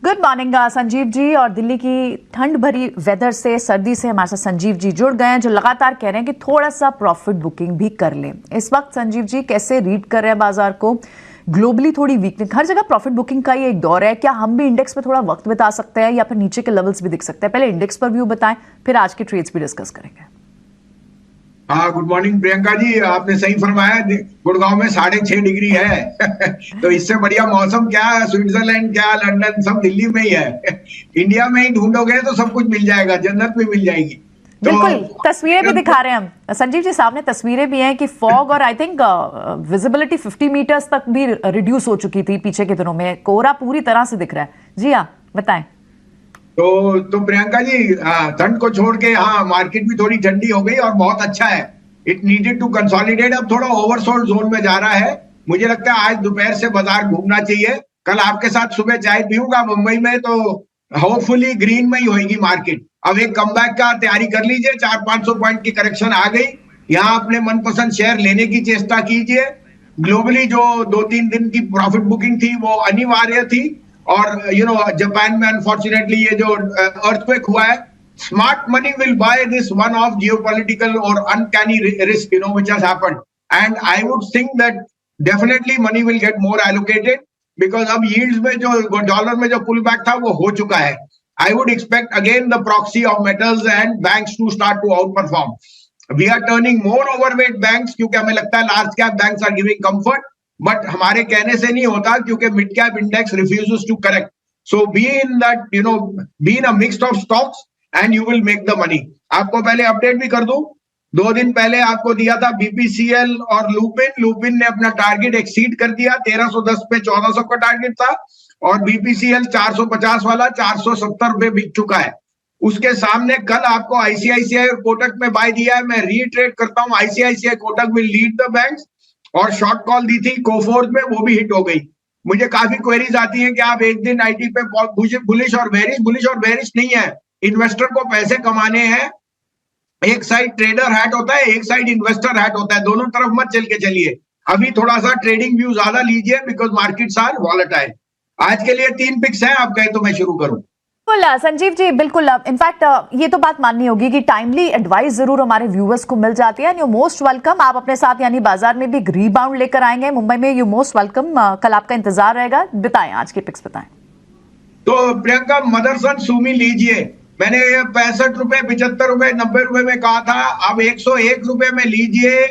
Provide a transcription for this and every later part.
Good morning Sanjeev ji. और दिल्ली की ठंड भरी वेदर से, सर्दी से हमारे साथ संजीव जी जुड़ गए हैं, जो लगातार कह रहे हैं कि थोड़ा सा प्रॉफिट बुकिंग भी कर लें। इस वक्त संजीव जी कैसे रीड कर रहे हैं बाजार को? ग्लोबली थोड़ी वीकनेस, हर जगह प्रॉफिट बुकिंग का ये एक दौर है। क्या हम भी इंडेक्स पे थोड़ा वक्त बिता सकते हैं या फिर नीचे के लेवल्स भी दिख सकते हैं? पहले इंडेक्स पर व्यू बताएं, फिर आज के ट्रेड्स भी डिस्कस करेंगे। हाँ, गुड मॉर्निंग प्रियंका जी, आपने सही फरमाया। गुड़गांव में 6.5 डिग्री है तो इससे बढ़िया मौसम क्या है? स्विट्जरलैंड क्या, लंदन, सब दिल्ली में ही है इंडिया में ही ढूंढोगे तो सब कुछ मिल जाएगा, जन्नत भी मिल जाएगी। बिल्कुल, तस्वीरें भी दिखा रहे हैं हम संजीव जी, सामने तस्वीरें भी हैं कि फॉग और आई थिंक विजिबिलिटी 50 मीटर्स तक भी रिड्यूस हो चुकी थी पीछे के दिनों में। कोहरा पूरी तरह से दिख रहा है। जी हाँ, बताएं। तो प्रियंका जी, ठंड को छोड़ के हाँ, मार्केट भी थोड़ी ठंडी हो गई और बहुत अच्छा है। It needed to consolidate. अब थोड़ा ओवरसोल्ड जोन में जा रहा है। मुझे लगता है आज दोपहर से बाजार घूमना चाहिए। कल आपके साथ सुबह चाय पीऊंगा मुंबई में, तो होपफुली ग्रीन में ही होगी मार्केट। अब एक कमबैक का तैयारी कर लीजिए। 400-500 पॉइंट की करेक्शन आ गई। यहाँ अपने मनपसंद शेयर लेने की चेष्टा कीजिए। ग्लोबली जो 2-3 दिन की प्रॉफिट बुकिंग थी वो अनिवार्य थी। और जापान में अनफॉर्चुनेटली ये जो अर्थक्वेक हुआ है, smart money will buy this one off geopolitical और uncanny risk which has happened, and I would think that definitely money will get more allocated, because अब यील्ड्स में जो डॉलर में जो पुल बैक था वो हो चुका है। I would expect again the proxy of metals and banks to start to outperform. We are turning more overweight banks, क्योंकि हमें लगता है large cap banks are giving comfort, but हमारे कहने से नहीं होता, क्योंकि mid cap index refuses to correct. So be in that, be in a mix of stocks and you will make the money. आपको पहले अपडेट भी कर दूं, 2 दिन पहले आपको दिया था बीपीसीएल और लुपिन ने अपना टारगेट एक्सीड कर दिया। 1310 पे 1400 का टारगेट था और बीपीसीएल 450 वाला 470 पे बिक चुका है। उसके सामने कल आपको आईसीआईसीआई और कोटक में बाय दिया है। मैं रीट्रेड करता हूं, ICICI Kotak will lead the banks. और शॉर्ट कॉल दी थी कोफोर्ज में, वो भी हिट हो गई। मुझे काफी क्वेरीज आती हैं कि आप एक दिन आईटी पे बुलिश और बेरिश नहीं है। इन्वेस्टर को पैसे कमाने हैं। एक साइड ट्रेडर हैट होता है, एक साइड इन्वेस्टर हैट होता है। दोनों तरफ मत चल के चलिए। अभी थोड़ा सा ट्रेडिंग व्यू ज्यादा लीजिए, बिकॉज मार्केट्स आर वॉलेटाइल। आज के लिए 3 पिक्स हैं, आप कहें तो मैं शुरू करूं। बिल्कुल संजीव जी, बिल्कुल। इनफैक्ट ये तो बात माननी होगी कि टाइमली एडवाइस जरूर हमारे व्यूअर्स को मिल जाती है। You most welcome. आप अपने साथ यानी बाजार में भी एक रीबाउंड लेकर आएंगे मुंबई में। You most welcome. कल आपका इंतजार रहेगा। बताएं, आज के पिक्स बताएं। तो प्रियंका, मदरसन सुमी लीजिए। मैंने 65 रुपए, 75 रुपए, 90 रुपए में कहा था। अब 101 रुपए में लीजिए।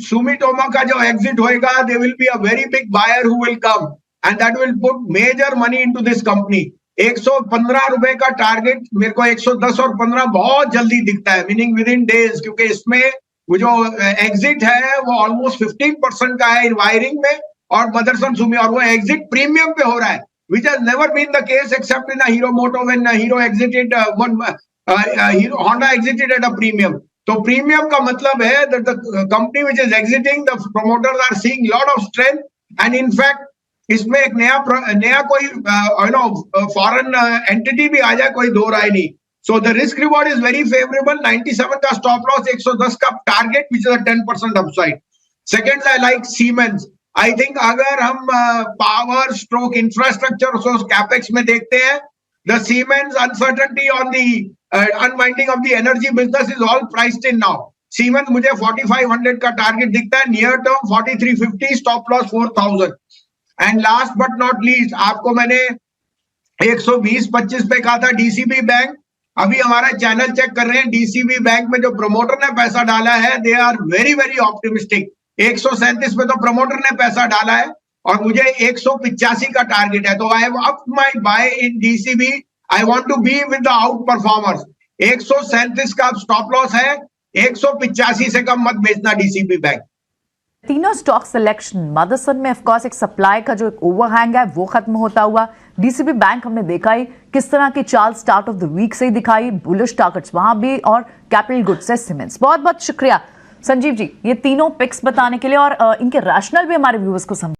सुमिटोमो का जो एग्जिट होएगा, they will be a very big buyer who will come and that will put major money into this company. 115 रुपए का टारगेट मेरे को 110 और 15 बहुत जल्दी दिखता है, मीनिंग विद इन डेज, क्योंकि इसमें वो जो एग्जिट है वो ऑलमोस्ट 15% का है वायरिंग में और मदरसन सुमी, और वो एग्जिट प्रीमियम पे हो रहा है, which has never been the case except in a Hero Moto when Hero exited Honda exited at a premium. तो प्रीमियम का मतलब है that the company which is exiting, the promoters are seeing lot of strength and in fact इसमें एक नया कोई foreign entity भी आ जाए, कोई दो राय नहीं। So the risk reward is very favourable. 97 का स्टॉप लॉस, 110 का target, which is a 10% upside. Second, I like siemens. I think अगर हम पावर स्ट्रोक इंफ्रास्ट्रक्चर कैपेक्स में देखते हैं, the siemens uncertainty on the unwinding of the energy business is all priced in now. Siemens मुझे 4500 का target दिखता है, near term 4350, stop loss 4000। And last but not least, आपको मैंने 120-25 पे कहा था डीसीबी बैंक। अभी हमारा चैनल चेक कर रहे हैं, डीसीबी बैंक में जो प्रमोटर ने पैसा डाला है, they are very very optimistic. 137 पे तो प्रमोटर ने पैसा डाला है और मुझे 185 का टारगेट है। तो I have up my buy in DCB. I want to be with the outperformers. 137 का स्टॉप लॉस है, 185 से कम मत बेचना डीसीबी बैंक। तीनों स्टॉक सिलेक्शन, मदरसन में ऑफ कोर्स एक सप्लाई का जो एक ओवरहैंग है वो खत्म होता हुआ, डीसीबी बैंक हमने देखा ही किस तरह की चाल स्टार्ट ऑफ द वीक से ही दिखाई, बुलिश टारगेट्स वहां भी, और कैपिटल गुड्स से सीमेंट्स। बहुत बहुत शुक्रिया संजीव जी ये तीनों पिक्स बताने के लिए और इनके रैशनल भी हमारे व्यूअर्स को समझ